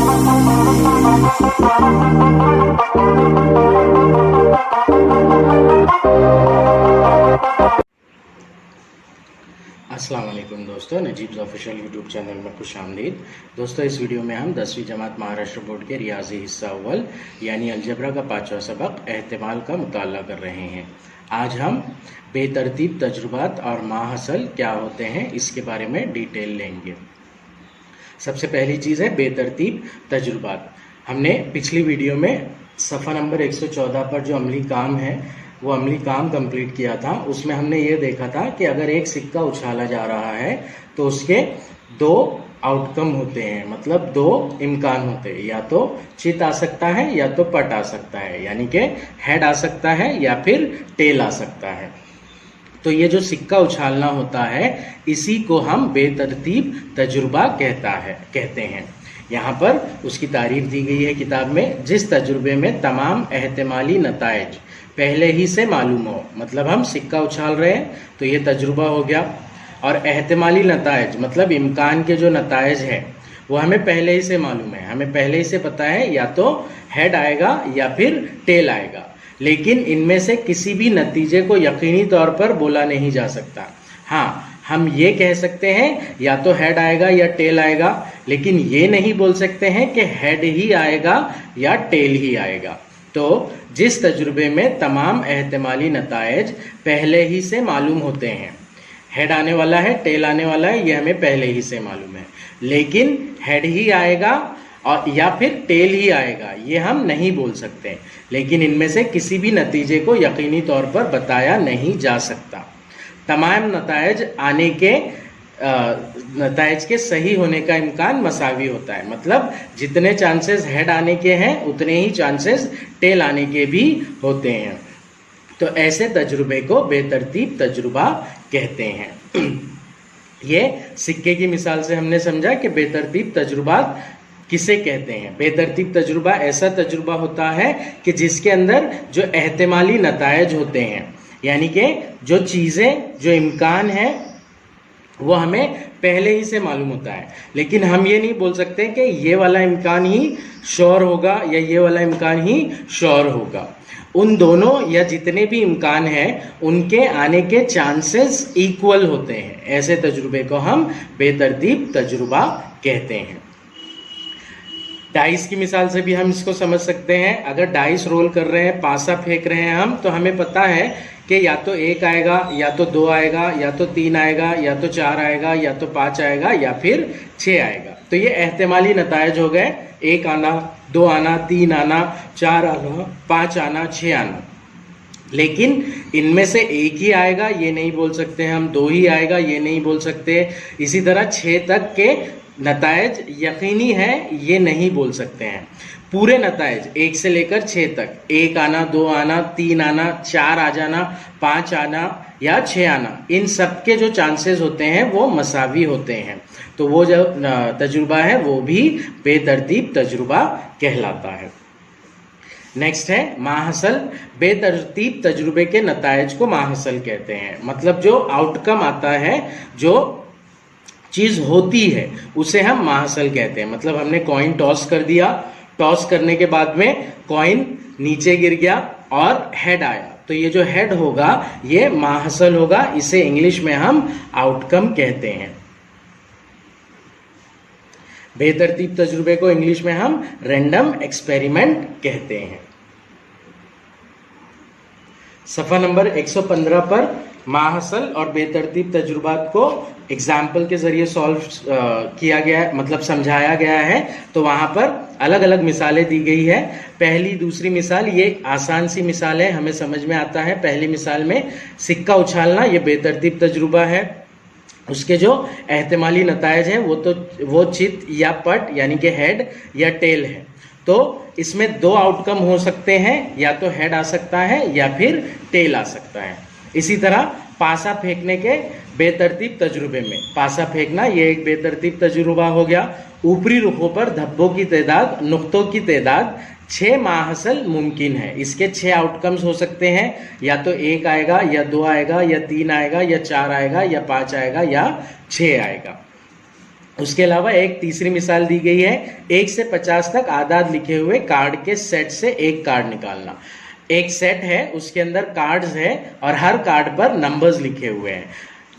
अस्सलाम वालेकुम दोस्तों, नजीब्स ऑफिशियल यूट्यूब चैनल में खुश आमदीद। दोस्तों, इस वीडियो में हम 10वीं जमात महाराष्ट्र बोर्ड के रियाजी हिस्सा अव्वल यानी अलजबरा का 5वां सबक एहतिमाल का मुताला कर रहे हैं। आज हम बेतरतीब तजुर्बात और माहसल क्या होते हैं इसके बारे में डिटेल लेंगे। सबसे पहली चीज़ है बेतरतीब तजुर्बात। हमने पिछली वीडियो में सफ़ा नंबर 114 पर जो अमली काम है वो अमली काम कंप्लीट किया था। उसमें हमने ये देखा था कि अगर एक सिक्का उछाला जा रहा है तो उसके दो आउटकम होते हैं, मतलब दो इम्कान होते हैं, या तो चित आ सकता है या तो पट आ सकता है, यानी कि हेड आ सकता है या फिर टेल आ सकता है। तो ये जो सिक्का उछालना होता है इसी को हम बेतरतीब तजुर्बा कहते हैं। यहाँ पर उसकी तारीफ दी गई है किताब में, जिस तजुर्बे में तमाम एहतिमाली नताइज पहले ही से मालूम हो। मतलब हम सिक्का उछाल रहे हैं तो ये तजुर्बा हो गया, और एहतिमाली नताइज मतलब इम्कान के जो नताइज है वो हमें पहले ही से मालूम है, हमें पहले ही से पता है या तो हेड आएगा या फिर टेल आएगा, लेकिन इनमें से किसी भी नतीजे को यकीनी तौर पर बोला नहीं जा सकता। हाँ, हम ये कह सकते हैं या तो हेड आएगा या टेल आएगा, लेकिन ये नहीं बोल सकते हैं कि हेड ही आएगा या टेल ही आएगा। तो जिस तजुर्बे में तमाम एहतिमाली नताइज पहले ही से मालूम होते हैं, हेड आने वाला है टेल आने वाला है ये हमें पहले ही से मालूम है, लेकिन हेड ही आएगा और या फिर टेल ही आएगा ये हम नहीं बोल सकते, लेकिन इनमें से किसी भी नतीजे को यकीनी तौर पर बताया नहीं जा सकता। तमाम नताइज के सही होने का इम्कान मसावी होता है, मतलब जितने चांसेस हेड आने के हैं उतने ही चांसेस टेल आने के भी होते हैं। तो ऐसे तजुर्बे को बेतरतीब तजुर्बा कहते हैं। ये सिक्के की मिसाल से हमने समझा कि बेतरतीब तजुर्बात किसे कहते हैं। बेतरतीब तजुर्बा ऐसा तजुर्बा होता है कि जिसके अंदर जो एहतिमाली नताइज होते हैं, यानी कि जो चीज़ें जो इम्कान है वो हमें पहले ही से मालूम होता है, लेकिन हम ये नहीं बोल सकते कि ये वाला इम्कान ही श्योर होगा या ये वाला इम्कान ही श्योर होगा। उन दोनों या जितने भी इम्कान हैं उनके आने के चांसेस इक्वल होते हैं। ऐसे तजुर्बे को हम बेतरतीब तजुर्बा कहते हैं। डाइस की मिसाल से भी हम इसको समझ सकते हैं। अगर डाइस रोल कर रहे हैं, पासा फेंक रहे हैं हम, तो हमें पता है कि या तो 1 आएगा या तो 2 आएगा या तो 3 आएगा या तो 4 आएगा या तो 5 आएगा या फिर 6 आएगा। तो ये एहतिमाली नताइज हो गए, 1 आना, 2 आना, 3 आना, 4 आना, 5 आना, 6 आना। लेकिन इनमें से 1 ही आएगा ये नहीं बोल सकते हम, 2 ही आएगा ये नहीं बोल सकते, इसी तरह 6 तक के नताइज यकीनी है ये नहीं बोल सकते हैं। पूरे नताइज 1 से लेकर 6 तक, 1 आना, 2 आना, 3 आना, 4 आ जाना, 5 आना या 6 आना, इन सब के जो चांसेस होते हैं वो मसावी होते हैं। तो वो जो तजुर्बा है वो भी बेतरतीब तजुर्बा कहलाता है। नेक्स्ट है माहसल। बेतरतीब तजुर्बे के नताइज को माहसल कहते हैं, मतलब जो आउटकम आता है, जो चीज़ होती है उसे हम माहसल कहते हैं। मतलब हमने कॉइन टॉस कर दिया, टॉस करने के बाद में कॉइन नीचे गिर गया और हेड आया, तो ये जो हेड होगा ये माहसल होगा, इसे इंग्लिश में हम आउटकम कहते हैं। बेतरतीब तजुर्बे को इंग्लिश में हम रैंडम एक्सपेरिमेंट कहते हैं। सफ़ा नंबर 115 पर माहसल और बेतरतीब तजुर्बात को एग्जाम्पल के जरिए सॉल्व किया गया है, मतलब समझाया गया है। तो वहाँ पर अलग अलग मिसालें दी गई है। पहली दूसरी मिसाल ये आसान सी मिसाल है, हमें समझ में आता है। पहली मिसाल में सिक्का उछालना ये बेतरतीब तजुर्बा है, उसके जो एहतिमाली नताइज है वो चित या पट यानी कि हेड या टेल है। तो इसमें 2 आउटकम हो सकते हैं, या तो हेड आ सकता है या फिर टेल आ सकता है। इसी तरह पासा फेंकने के बेतरतीब तजुर्बे में, पासा फेंकना ये एक बेतरतीब तजुर्बा हो गया। ऊपरी रुखों पर धब्बों की तादाद, नुक्तों की तादाद 6 माहसल मुमकिन है। इसके 6 आउटकम्स हो सकते हैं, या तो 1 आएगा या 2 आएगा या 3 आएगा या 4 आएगा या 5 आएगा या 6 आएगा। उसके अलावा एक तीसरी मिसाल दी गई है, 1 से 50 तक आदाद लिखे हुए कार्ड के सेट से एक कार्ड निकालना। एक सेट है, उसके अंदर कार्ड्स है और हर कार्ड पर नंबर्स लिखे हुए हैं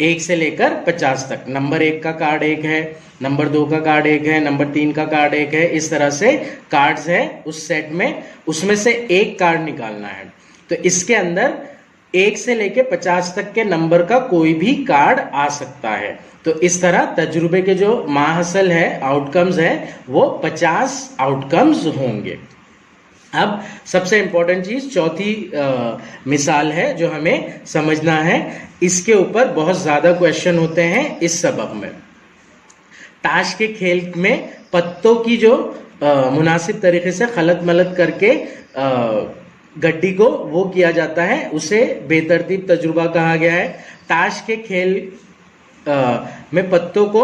1 से लेकर 50 तक। नंबर 1 का कार्ड 1 है, नंबर 2 का कार्ड 1 है, नंबर 3 का कार्ड 1 है, इस तरह से कार्ड्स है उस सेट में, उसमें से एक कार्ड निकालना है। तो इसके अंदर 1 से लेकर 50 तक के नंबर का कोई भी कार्ड आ सकता है। तो इस तरह तजुर्बे के जो माहसल है, आउटकम्स है, वो 50 आउटकम्स होंगे। अब सबसे इंपॉर्टेंट चीज चौथी मिसाल है जो हमें समझना है। इसके ऊपर बहुत ज्यादा क्वेश्चन होते हैं इस सबक में। ताश के खेल में पत्तों की जो मुनासिब तरीके से खलत मलत करके गड्डी को वो किया जाता है, उसे बेतरतीब तजुर्बा कहा गया है। ताश के खेल में पत्तों को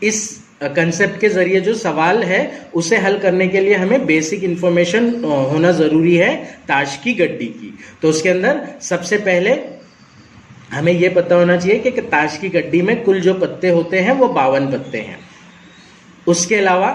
इस कंसेप्ट के जरिए जो सवाल है उसे हल करने के लिए हमें बेसिक इंफॉर्मेशन होना जरूरी है ताश की गड्डी की। तो उसके अंदर सबसे पहले हमें यह पता होना चाहिए कि ताश की गड्डी में कुल जो पत्ते होते हैं वो 52 पत्ते हैं। उसके अलावा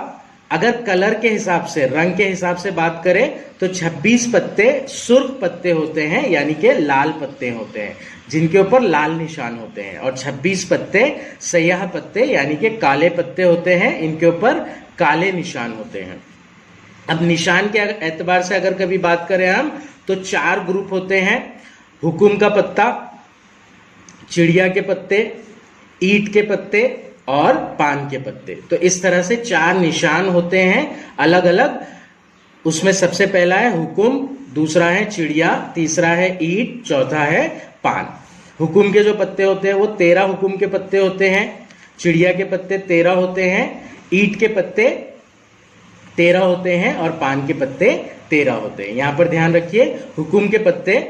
अगर कलर के हिसाब से, रंग के हिसाब से बात करें तो 26 पत्ते सुर्ख पत्ते होते हैं, यानी कि लाल पत्ते होते हैं जिनके ऊपर लाल निशान होते हैं, और 26 पत्ते सयाह पत्ते यानी कि काले पत्ते होते हैं, इनके ऊपर काले निशान होते हैं। अब निशान के एतबार से अगर कभी बात करें हम तो 4 ग्रुप होते हैं। हुकुम का पत्ता, चिड़िया के पत्ते, ईंट के पत्ते और पान के पत्ते। तो इस तरह से 4 निशान होते हैं अलग अलग। उसमें सबसे पहला है हुकुम, दूसरा है चिड़िया, तीसरा है ईंट, चौथा है पान। हुकुम के जो पत्ते होते हैं वो 13 हुकुम के पत्ते होते हैं, चिड़िया के पत्ते 13 होते हैं, ईंट के पत्ते 13 होते हैं और पान के पत्ते 13 होते हैं। यहां पर ध्यान रखिए, हुकुम के पत्ते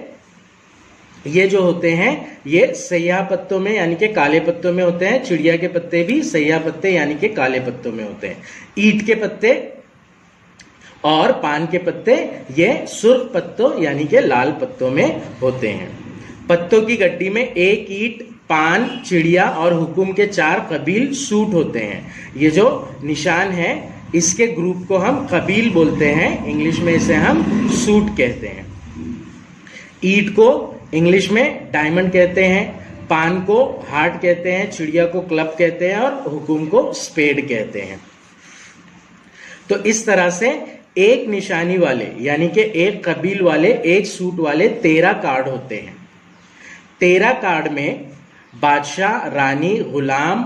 ये जो होते हैं ये सयाह पत्तों में यानी कि काले पत्तों में होते हैं, चिड़िया के पत्ते भी सयाह पत्ते यानी कि काले पत्तों में होते हैं, ईंट के पत्ते और पान के पत्ते ये सुर्ख पत्तों यानी कि लाल पत्तों में होते हैं। पत्तों की गड्डी में एक ईंट, पान, चिड़िया और हुकुम के 4 कबील सूट होते हैं। ये जो निशान है इसके ग्रुप को हम कबील बोलते हैं, इंग्लिश में इसे हम सूट कहते हैं। ईंट को इंग्लिश में डायमंड कहते हैं, पान को हार्ट कहते हैं, चिड़िया को क्लब कहते हैं और हुकुम को स्पेड कहते हैं। तो इस तरह से एक निशानी वाले यानी कि एक कबील वाले, एक सूट वाले 13 कार्ड होते हैं। 13 कार्ड में बादशाह, रानी, गुलाम,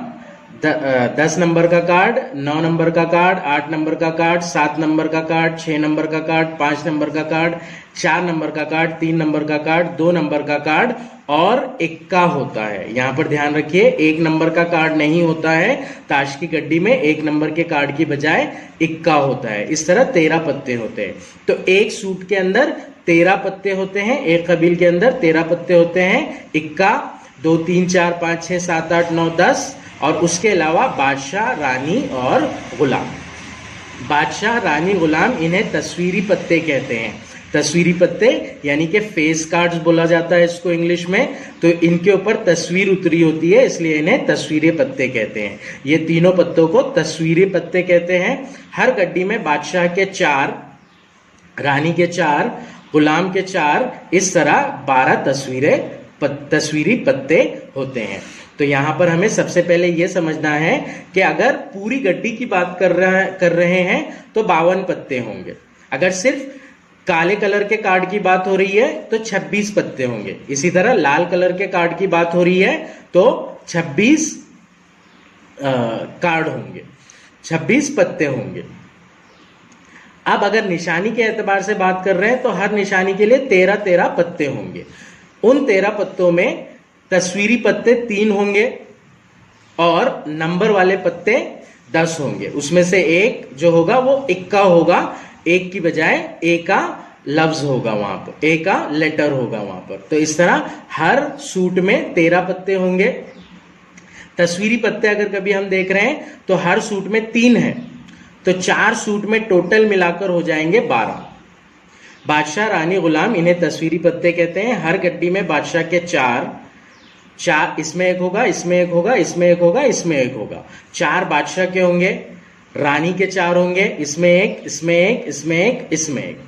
10 नंबर का कार्ड, 9 नंबर का कार्ड, 8 नंबर का कार्ड, 7 नंबर का कार्ड, 6 नंबर का कार्ड, 5 नंबर का कार्ड, 4 नंबर का कार्ड, 3 नंबर का कार्ड, 2 नंबर का कार्ड और इक्का होता है। यहां पर ध्यान रखिए, 1 नंबर का कार्ड नहीं होता है। ताश की गड्डी में 1 नंबर के कार्ड की बजाय इक्का होता है। इस तरह 13 पत्ते होते हैं। तो एक सूट के अंदर 13 पत्ते होते हैं, एक कबील के अंदर 13 पत्ते होते हैं। इक्का 2 3 4 5 6 7 8 9 10 और उसके अलावा बादशाह, रानी और गुलाम। बादशाह, रानी, गुलाम इन्हें तस्वीरी पत्ते कहते हैं। तस्वीरी पत्ते यानी कि फेस कार्ड्स बोला जाता है इसको इंग्लिश में। तो इनके ऊपर तस्वीर उतरी होती है इसलिए इन्हें तस्वीरी पत्ते कहते हैं। ये तीनों पत्तों को तस्वीरी पत्ते कहते हैं। हर गड्डी में बादशाह के 4, रानी के 4, गुलाम के 4, इस तरह 12 तस्वीरी पत्ते होते हैं। तो यहां पर हमें सबसे पहले यह समझना है कि अगर पूरी गड्डी की बात कर रहे हैं तो 52 पत्ते होंगे। अगर सिर्फ काले कलर के कार्ड की बात हो रही है तो 26 पत्ते होंगे। इसी तरह लाल कलर के कार्ड की बात हो रही है तो 26 कार्ड होंगे, 26 पत्ते होंगे। अब अगर निशानी के एतबार से बात कर रहे हैं तो हर निशानी के लिए 13-13 पत्ते होंगे। उन 13 पत्तों में तस्वीरी पत्ते 3 होंगे और नंबर वाले पत्ते 10 होंगे। उसमें से एक जो होगा वो इक्का होगा, एक की बजाय ए का लफ्ज होगा वहां पर, ए का लेटर होगा वहां पर। तो इस तरह हर सूट में 13 पत्ते होंगे। तस्वीरी पत्ते अगर कभी हम देख रहे हैं तो हर सूट में 3 है, तो 4 सूट में टोटल मिलाकर हो जाएंगे 12। बादशाह, रानी, गुलाम इन्हें तस्वीरी पत्ते कहते हैं। हर गड्डी में बादशाह के 4, चार, इसमें एक होगा, इसमें एक होगा, इसमें एक होगा, इसमें एक होगा। चार बादशाह के होंगे, रानी के चार होंगे, इसमें एक, इसमें एक, इसमें एक, इसमें एक।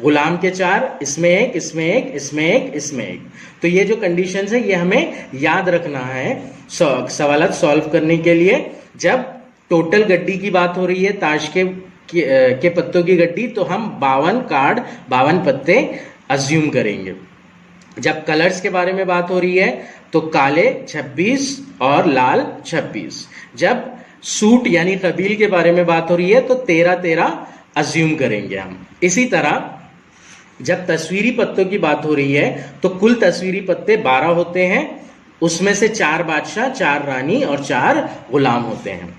गुलाम के चार, इसमें एक, इसमें एक, इसमें एक, इसमें एक। तो ये जो कंडीशंस है ये हमें याद रखना है सवाल सॉल्व करने के लिए। जब टोटल गड्डी की बात हो रही है, ताश के पत्तों की गड्डी, तो हम 52 कार्ड, 52 पत्ते अज्यूम करेंगे। जब कलर्स के बारे में बात हो रही है तो काले 26 और लाल 26। जब सूट यानी कबील के बारे में बात हो रही है तो 13-13 अज्यूम करेंगे हम। इसी तरह जब तस्वीरी पत्तों की बात हो रही है तो कुल तस्वीरी पत्ते 12 होते हैं, उसमें से 4 बादशाह, 4 रानी और 4 गुलाम होते हैं।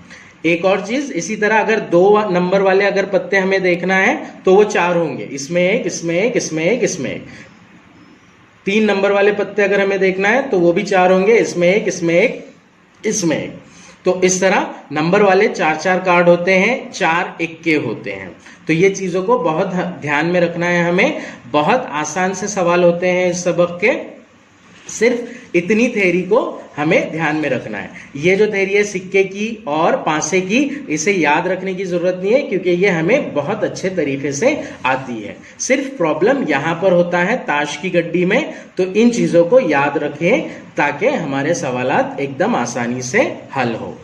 एक और चीज, इसी तरह अगर 2 नंबर वाले अगर पत्ते हमें देखना है तो वो 4 होंगे, इसमें एक, इसमें एक, इसमें एक, इसमें एक। 3 नंबर वाले पत्ते अगर हमें देखना है तो वो भी 4 होंगे, इसमें एक, इसमें एक, इसमें एक। तो इस तरह नंबर वाले 4-4 कार्ड होते हैं, 4 इक्के होते हैं। तो ये चीजों को बहुत ध्यान में रखना है हमें। बहुत आसान से सवाल होते हैं इस सबक के, सिर्फ इतनी थ्योरी को हमें ध्यान में रखना है। ये जो थ्योरी है सिक्के की और पासे की, इसे याद रखने की जरूरत नहीं है क्योंकि ये हमें बहुत अच्छे तरीके से आती है। सिर्फ प्रॉब्लम यहां पर होता है ताश की गड्डी में। तो इन चीजों को याद रखें ताकि हमारे सवालात एकदम आसानी से हल हो।